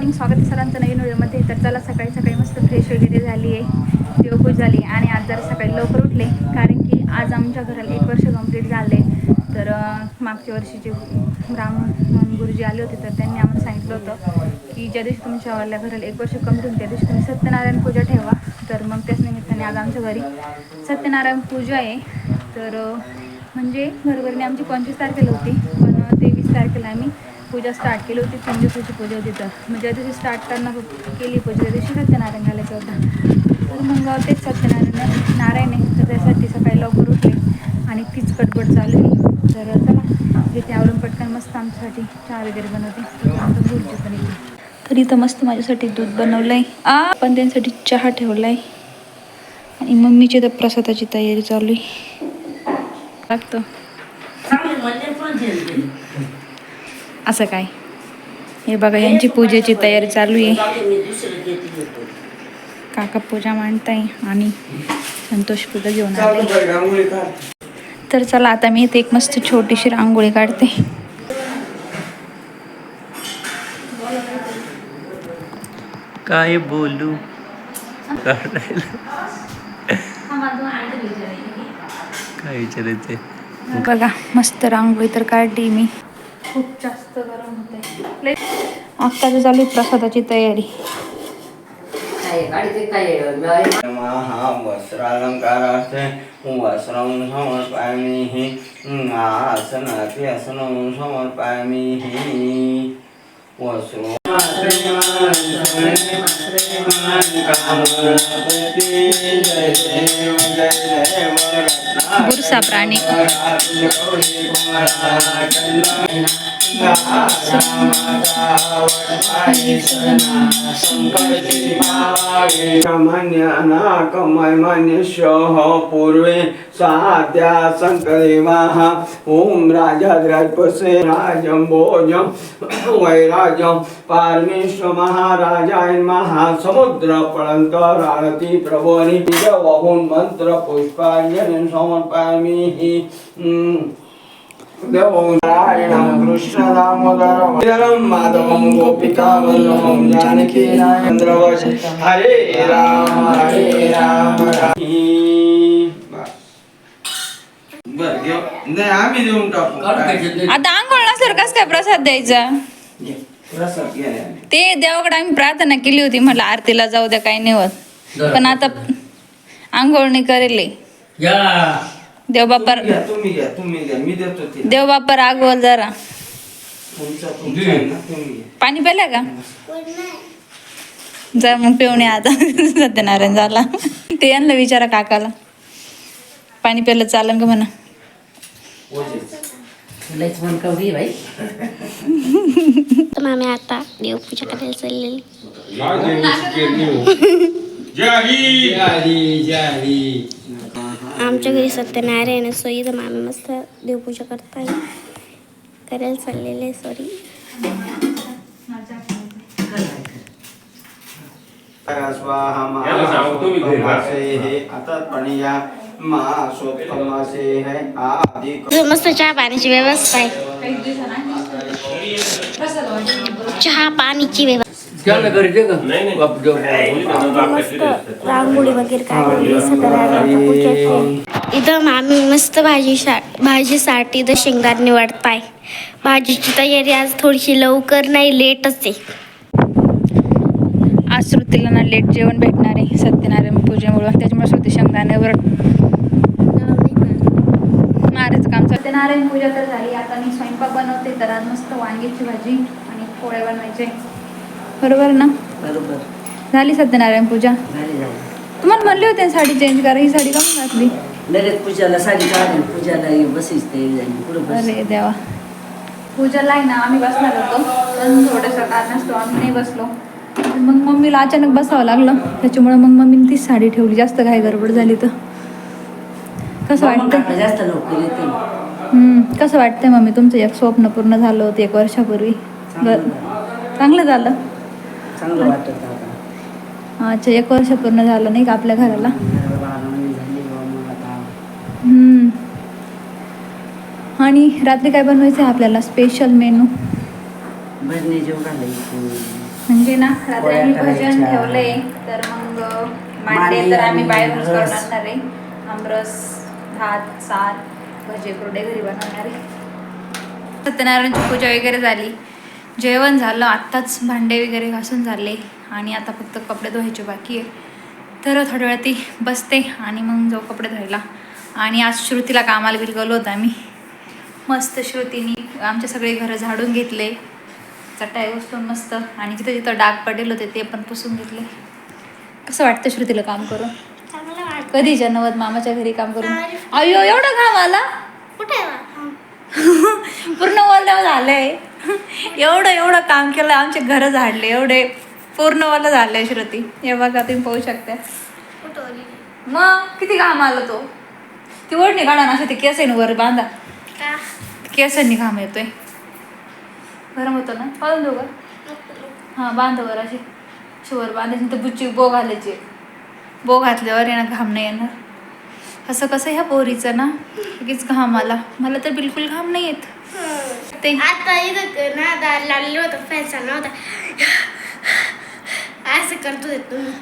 Morning, स्वागत आहे सरांचं नवीन व्हिडिओमध्ये. तर चला सकाळी सकाळी मस्त फ्रेश वगैरे झाली आहे, देवपूजा झाली आणि आज जरा सकाळी लवकर उठले कारण की आज आमच्या घराला 1 वर्ष कंप्लीट झाले. तर मागच्या वर्षीचे ब्राह्मण गुरुजी आले होते, तर त्यांनी आम्हाला सांगितलं होतं की ज्या दिवशी तुमच्यावाल्या घराला 1 वर्ष कंप्लीट होईल त्या दिवशी तुम्ही सत्यनारायण पूजा ठेवा. तर मग त्याच निमित्ताने आज आमच्या घरी सत्यनारायण पूजा आहे. तर म्हणजे घरोघरीने आमची 25 तारखेला होती, पण 23 तारखेला आम्ही पूजा स्टार्ट केली होती. 3 दिवसाची पूजा होती. तर मग ज्या दिवशी स्टार्ट करणार केली पूजा त्या दिवशी सत्यनारायण घालायचं होता. तर मग तेच नारायण आहे, तर त्यासाठी सकाळी लवकर उठले आणि तीच कटबट चालू आहे. तर चला इथे आवरून पटकन मस्त आमच्यासाठी चहा वगैरे बनवते, त्याच्यानंतर गुरुजी पण येते. तर इथं मस्त माझ्यासाठी दूध बनवलं आहे, पण त्यांच्यासाठी चहा ठेवला आहे आणि मम्मीची तर प्रसादाची तयारी चालू आहे. लागतं असं काय, हे बघा यांची पूजेची तयारी चालू आहे. काका पूजा मांडताय आणि संतोष पूजा घेऊन आले. तर चला आता मी इथे एक मस्त छोटीशी रांगोळी काढते. काय बोलू काय विचारायचंय. बघा मस्त रांगोळी तर काढली मी. खूप जास्त गरम होते. आत्ताच चालू प्रसादाची तयारी. वस्त्रालंकारार्थे वस्त्रं समर्पयामि आसनाति आसनं समर्पयामि वस्त्रो बुरसा प्राणी पूर्वे साध्या संकदेवाः ओम राजाद्राजपसे राजं भोजं वैराजं पारमेश्वर महाराजाय महासमुद्र पळंतराळती प्रभोनि वहुन मंत्र पुष्पांजलिं समर्पयामि नारायणं कृष्ण दामोदरं माधवं गोपिकावल्लभं जानकी नायन्द्रवश हरे राम नाही आम्ही देऊन टाकू. आता आंघोळ नसल्यावर कसं काय प्रसाद द्यायचा. ते देवाकडे आम्ही प्रार्थना केली होती, म्हटलं आरतीला जाऊ द्या काही नाही होत, पण आता आंघोळ नाही करेल. देवबापर तुम्ही घ्या मी देतो. देवबापर आगवल जरा. पाणी प्यायला का जा मग पिऊन या आता. सत्यनारायण झाला ते यांना विचारा काकाला पाणी प्यायला चालन का म्हणा. तर आम्ही आता देवपूजा करायला चाललेली. आमच्या घरी सत्यनारायण सोयी तर आम्ही मस्त देवपूजा करायला चाललेले. सॉरी मस्त चहा पाण्याची व्यवस्था आहे. चहा पाण्याची व्यवस्था मस्त रांगोळी वगैरे काढली सत्यनारायणच्या पूजेची. इथं आम्ही मस्त भाजीसाठी इथं शेंगार निवडताय. भाजीची तयारी आज थोडीशी लवकर नाही, लेटच आहे. आज श्रुतीला ना लेट जेवण भेटणार आहे सत्यनारायण पूजेमुळं, त्याच्यामुळे श्रुती शेंगदाण्यावर मारायचं काम. सत्यनारायण पूजा तर झाली, आता मी स्वयंपाक बनवते. तर आज मस्त वांग्याची भाजी आणि पोळ्या बनवायचे, बरोबर ना. बरोबर झाली सत्यनारायण पूजा. तुम्हाला म्हणले होते साडी चेंज करा, ही साडी काढून घातली. लगेच पूजाला साडी काढून पूजाला बसीच ते. अरे देवा, पूजाला आहे ना आम्ही बसणार होतो, पण थोडंसं कारणास्तव आम्ही नाही बसलो. मग मम्मीला अचानक बसावं लागलं, त्याच्यामुळे मग मम्मीने तीच साडी ठेवली. जास्त काय गडबड झाली तर. कसं वाटतं जास्त लवकर येते. कसं वाटतंय मम्मी तुमचं एक स्वप्न पूर्ण झालं होतं 1 वर्षापूर्वी. चांगलं झालं. चांगलं वाटत आता. अच्छा 1 वर्ष पूर्ण झालं नाही का आपल्या घराला. आणि रात्री काय बनवायचं आहे आपल्याला स्पेशल मेनू. भजने जेव घालायची. म्हणजे ना रात्री पोळ्या आम्ही भजन करायच्या. ठेवलंय तर मग मांडे मांडे तर आम्ही आणि बाहेरूनच करून रस. आणणार आहे. आमरस, भात, सार, भजे कुरडे घरी बनवणार आहे. सत्यनारायणची पूजा वगैरे झाली, जेवण झालं, आत्ताच भांडे वगैरे घासून झाले आणि आता फक्त कपडे धुवायचे बाकी आहे. तर थोड्या वेळात ती बसते आणि मग जाऊ कपडे धुवायला. आणि आज श्रुतीला कामाला बिलगवलं होतं आम्ही. मस्त श्रुतीने आमचे सगळे घरं झाडून घेतले, चटाई उचलून मस्त, आणि जिथं जिथं डाग पडेल होते ते पण पुसून घेतले. कसं वाटतं श्रुतीला काम करून? चांगलं वाटतं. कधी नवद मामाच्या घरी काम करून? अयो एवढं घाम आला, कुठे पूर्ण ओलं झालंय. एवढं काम केलं, आमचे घरं झाडले, एवढे पूर्ण ओलं झालंय श्रुती. हे बघा तुम्ही पाहू शकता. मग किती घाम आला तो. ती ओढणी काढा ना, ते केसांनी वर बांधा, केसांनी घाम येतोय. गरम होतं ना, पाहून देऊ का? हां बांधा वर, अशी शिवर बांधायची, तर बुच्ची बो घालायची. बो घातल्यावर येणार घाम नाही येणार. असं कसं ह्या पोरीचं ना, लगेच घाम आला. मला तर बिलकुल घाम नाही येत. ते आता इथं ना दार लागलेलं होतं, फॅन नव्हता, असं करतो तुम्ही.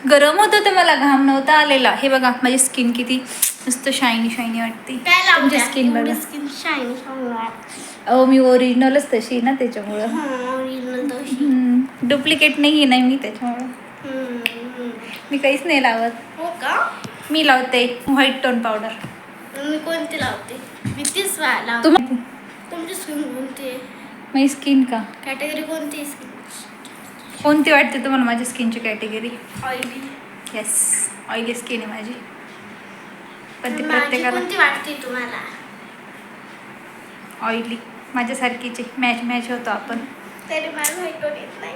गरम होतं तर मला घाम नव्हता आलेला. हे बघा माझी स्किन किती मस्त शायनी शायनी वाटते. काय तुमची स्किन बघा. स्किन शायनी अहो मी ओरिजिनलच तशी आहे ना, त्याच्यामुळं. डुप्लिकेट नाही आहे ना मी, त्याच्यामुळं मी काहीच नाही लावत. हो का? मी लावते व्हाईट टोन पावडर. मी कोणती लावते? मी तीच लावते. तुमची स्किन कोणती आहे? माझी स्किन का कॅटेगरी कोणती स्किन? कोणती वाटते तुम्हाला माझी स्किनची category? Oily. Yes, oily skin आहे माझी. पण ती माझी प्रत्येकाला कोणती वाटते तुम्हाला? ऑइली माझ्यासारखीची मॅच होतो आपण. तरी मला व्हाईट टोन येत नाही.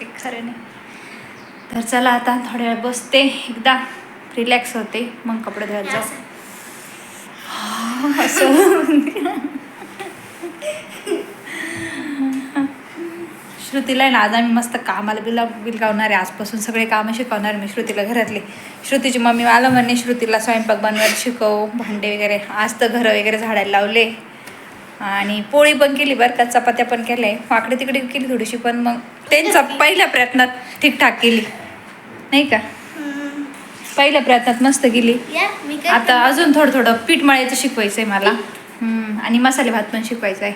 ते खरं नाही. तर चला आता थोड्या वेळ बसते, एकदा रिलॅक्स होते, मग कपडे धुवायला जाऊ. असं श्रुतीला आहे ना, आज आम्ही मस्त कामाला बिलगावणार आहे. आजपासून सगळे कामं शिकवणार मी श्रुतीला घरातले. श्रुतीची मम्मी मला म्हणणे श्रुतीला स्वयंपाक बनवायला शिकव, भांडे वगैरे. आज तर घरं वगैरे झाडायला लावले आणि पोळी पण केली बरं का, चपात्या पण केल्या. वाकडे तिकडे केली थोडीशी, पण मग त्यांचा पहिल्या प्रयत्नात ठीकठाक केली नाही का. पहिल्या प्रयत्नात मस्त केली. आता अजून थोडं पीठ मळायचं शिकवायचं आहे मला. आणि मसाले भात पण शिकवायचा आहे.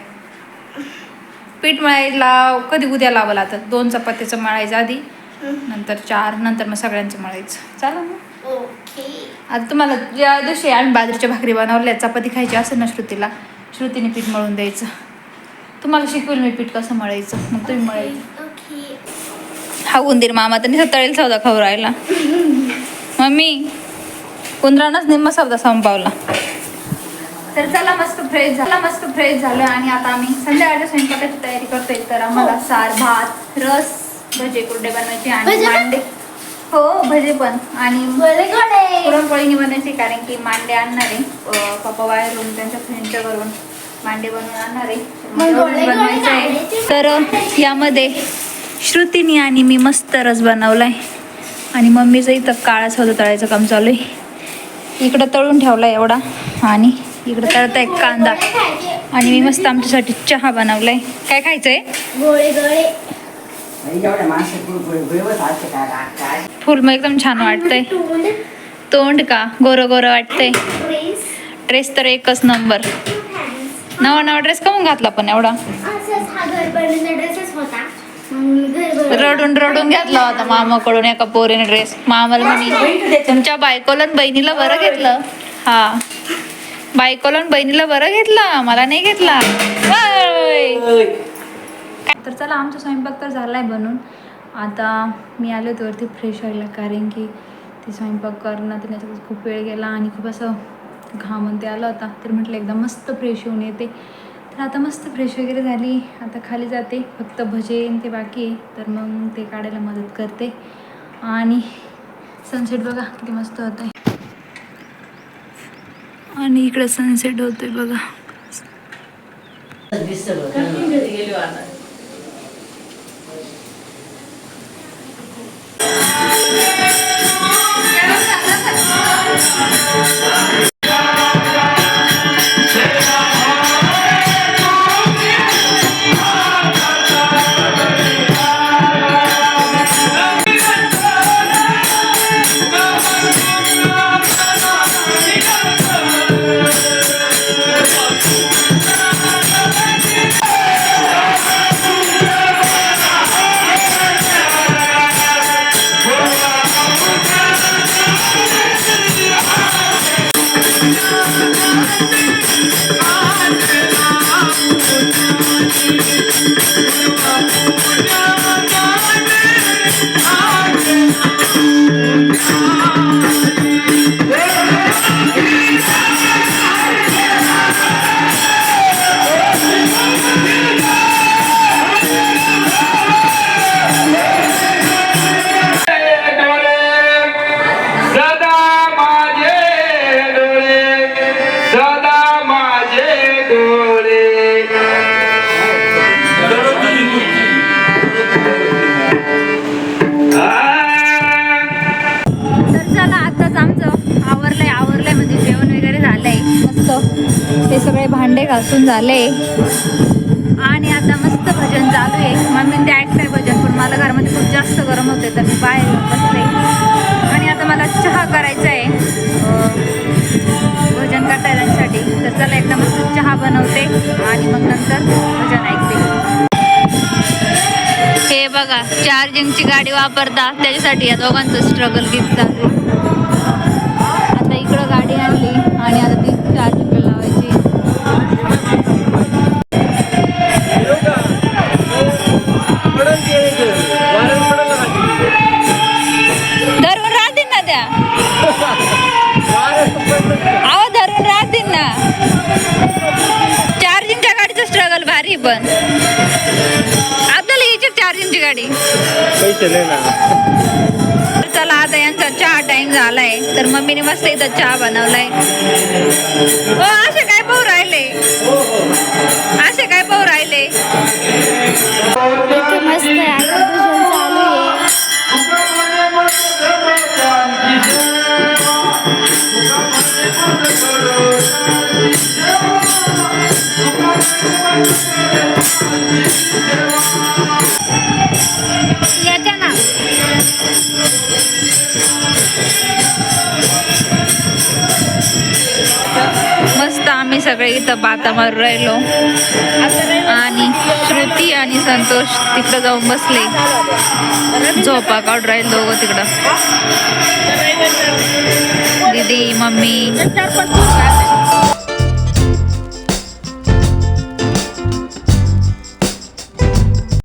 पीठ मळायला कधी उद्या लावलं. आता 2 चपात्याचं मळायचं आधी, नंतर 4, नंतर मग सगळ्यांचं मळायचं. चालेल मग. ओके. आता तुम्हाला ज्या दिवशी आम्ही बाजरीच्या भाकरी बनवल्या, चपाती खायची असेल ना श्रुतीला, श्रुतीने पीठ मळून द्यायचं. तुम्हाला शिकवेल मी पीठ कसं मळायचं, मग तुम्ही मळायचं. ओके. हा उंदीर मामा तर निसं तळेल सौदा खाऊ राहिला. मम्मी उंदरानंच निम्मा सौदा संपवला. तर चला मस्त फ्रेश झालं आणि आता आम्ही संध्याकाळच्या स्वयंपाकाची तयारी करतोय. तर आम्हाला सार, भात, रस, भजे कुरडे बनवायचे आणि मांडे. हो भजे पण, आणि पुरणपोळीनी बनवायची, कारण की मांडे आणणार आहे पप्पा बाहेरून त्यांच्या फ्रेंडच्या घरून मांडे बनवून आणणार आहे, बनवायचं आहे. तर यामध्ये श्रुतीने आणि मी मस्त रस बनवलाय आणि मम्मीचं इथं काळा सौदा तळायचं काम चालू आहे. इकडं तळून ठेवला एवढा आणि इकडं तळता एक कांदा आणि मी मस्त आमच्यासाठी चहा बनवलाय. काय खायचंय? गोळे. एवढ्या माणसं गुळगुळ असते काय. फुल मग एकदम छान वाटतंय. तोंड का गोरं वाटतंय. ड्रेस तर एकच नंबर. नवा ड्रेस कमून घातला पण एवढा? रडून घेतला होता मामाकडून एका पोरीने ड्रेस. मामाला म्हणे तुमच्या बायकोला आणि बहिणीला बरं घेतलं. हा, बायकोला आणि बहिणीला बरं घेतला, मला नाही घेतला. तर चला आमचा स्वयंपाक तर झालाय बनून. आता मी आले होते वरती फ्रेश व्हायला, कारण की ते स्वयंपाक करणं त्याच्यात खूप वेळ गेला आणि खूप असं घामून ते आला होता. तर म्हटलं एकदम मस्त फ्रेश होऊन येते. तर आता मस्त फ्रेश वगैरे झाली, आता खाली जाते. फक्त भजे ते बाकी आहे, तर मग ते काढायला मदत करते. आणि सनसेट बघा किती मस्त होत आहे, आणि इकडे सनसेट होतोय बघा. घासून झाले आणि आता मस्त भजन चालू आहे. मम्मी ते ऐकताय भजन, पण मला घरामध्ये खूप जास्त गरम होते तर मी बाहेर येऊन बसले. आणि आता मला चहा करायचा आहे भजन करताय त्यांच्यासाठी. तर चला एकदा मस्त चहा बनवते आणि मग नंतर भजन ऐकते. हे बघा चार्जिंगची गाडी वापरता त्याच्यासाठी या दोघांचं स्ट्रगल किती चालू आहे. आता इकडं गाडी आणली आणि आता ती चार्जिंगला लावायची. धरून राहतील ना त्या, अहो धरून राहतील ना. चार्जिंगच्या गाडीचं स्ट्रगल भारी, पण आपल्याला यायची चार्जिंगची गाडी. चला आता यांचा चहा टाइम झालाय, तर मम्मीने मस्त इथं चहा बनवलाय. हो असे काय पाहू राहिले, असे काय पाहू राहिले. इथे मस्त आता भजन चालू आहे. याच्या ना मस्त आम्ही सगळे इथं बाता मारू राहिलो आणि श्रुती आणि संतोष तिकडं जाऊन बसले, झोपा काढून राहील दोघं तिकडं. दीदी मम्मी